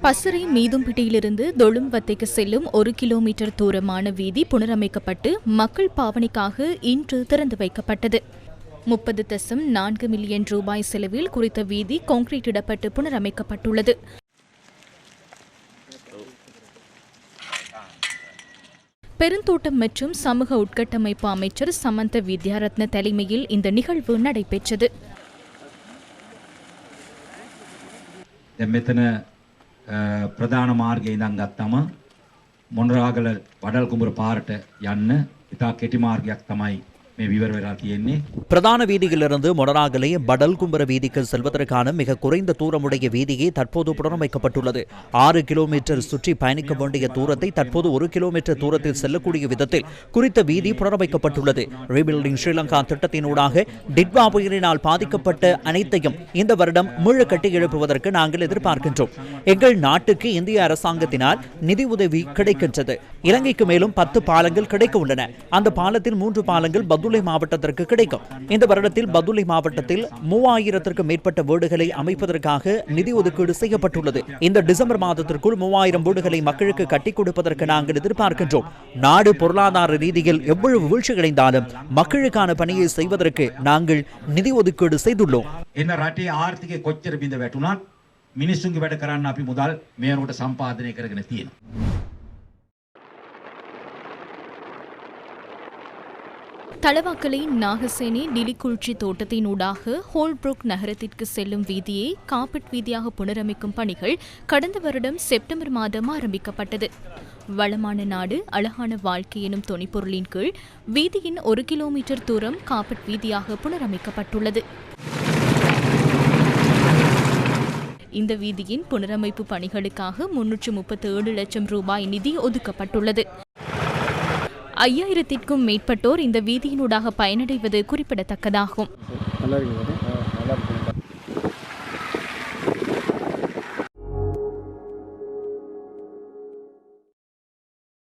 பசறை மீதும்பிட்டியிலிருந்து தொழும்பத்தைக்கு செல்லும் 1 கிலோமீட்டர் தூரமான வீதி புனரமைக்கப்பட்டு மக்கள் பாவனைக்காக இன்று திறந்து வைக்கப்பட்டது. 30.4 மில்லியன் ரூபாய் செலவில் குறித்த வீதி கான்கிரீட் இடப்பட்டு புனரமைக்கப்பட்டுள்ளது. பெருந்தோட்டம் மற்றும் சமூக உட்கட்டமைப்பு அமைச்சர் சமந்த வித்யாரத்ன தலைமையில் இந்த நிகழ்வு நடைபெற்றது. මෙතන ප්‍රධාන මාර්ගයේ ඉඳන් ගත්තම මොනරාගල වඩල් කුඹුර පාරට යන්න ඉතා කෙටි මාර්ගයක් තමයි මේ විවර වෙලා තියෙන්නේ. பிரதான வீதியிலிருந்து மொனராகலை படல் கும்பர வீதிக்கு செல்வதற்கான மிக குறைந்த தூரமுடைய வீதியை தற்போது புனரமைக்கப்பட்டுள்ளது. 6 கிலோமீட்டர் சுற்றி பயணிக்க வேண்டிய தூரத்தை தற்போது 1 கிலோமீட்டர் தூரத்தில் செல்லக்கூடிய விதத்தில் குறித்த வீதி புனரமைக்கப்பட்டுள்ளது. ரீபில்டிங் ஸ்ரீலங்கா திட்டத்தினூடாக டிட்வா புயலினால் பாதிக்கப்பட்ட அனைத்தையும் இந்த வருடம் முழு கட்டி எழுப்புவதற்கு நாங்கள் எதிர்பார்க்கின்றோம். எங்கள் நாட்டுக்கு இந்திய அரசாங்கத்தினால் நிதி உதவி கிடைக்கின்றது. இலங்கைக்கு மேலும் 10 பாலங்கள் கிடைக்க உள்ளன. அந்த பாலத்தில் 3 பாலங்கள் பதுளை மாவட்டத்திற்கு கிடைக்கும். இந்த வருடத்தில் பதுளை மாவட்டத்தில் 3000த்திற்கும் மேற்பட்ட வீடுகளை அமைப்பதற்காக நிதி ஒதுக்கீடு செய்யப்பட்டுள்ளது. இந்த டிசம்பர் மாதத்திற்குள் 3000 வீடுகளை மக்களுக்கு கட்டிக் கொடுப்பதற்கு நாங்கள் எதிர்பார்க்கின்றோம். நாடு பொருளாதார ரீதியில் எவ்வளவு வீழ்ச்சியடைந்தாலும் மக்களுக்கான பணியை செய்வதற்கு நாங்கள் நிதி ஒதுக்கீடு செய்துள்ளோம். එන්න රටේ ආර්ථිකය කොච්චර බිඳ වැටුණත් මිනිස්සුන්ගේ වැඩ කරන්න අපි මුදල් මේනකොට සම්පාදනය කරගෙන තියෙනවා. தளவாக்கலை நாகசேனி டிலிக்குழ்ச்சி தோட்டத்தினூடாக ஹோல்ப்ரூக் நகரத்திற்கு செல்லும் வீதியை காப்பட் வீதியாக புனரமைக்கும் பணிகள் கடந்த வருடம் செப்டம்பர் மாதம் ஆரம்பிக்கப்பட்டது. வளமான நாடு அழகான வாழ்க்கை எனும் தொனிப்பொருளின் கீழ் வீதியின் 1 கிலோமீட்டர் தூரம் காப்பட் வீதியாக புனரமைக்கப்பட்டுள்ளது. இந்த வீதியின் புனரமைப்பு பணிகளுக்காக 337 லட்சம் ரூபாய் நிதி ஒதுக்கப்பட்டுள்ளது. 5000த்திற்கும் மேற்பட்டோர் இந்த வீதியினூடாக பயனடைவது குறிப்பிடத்தக்கதாகும்.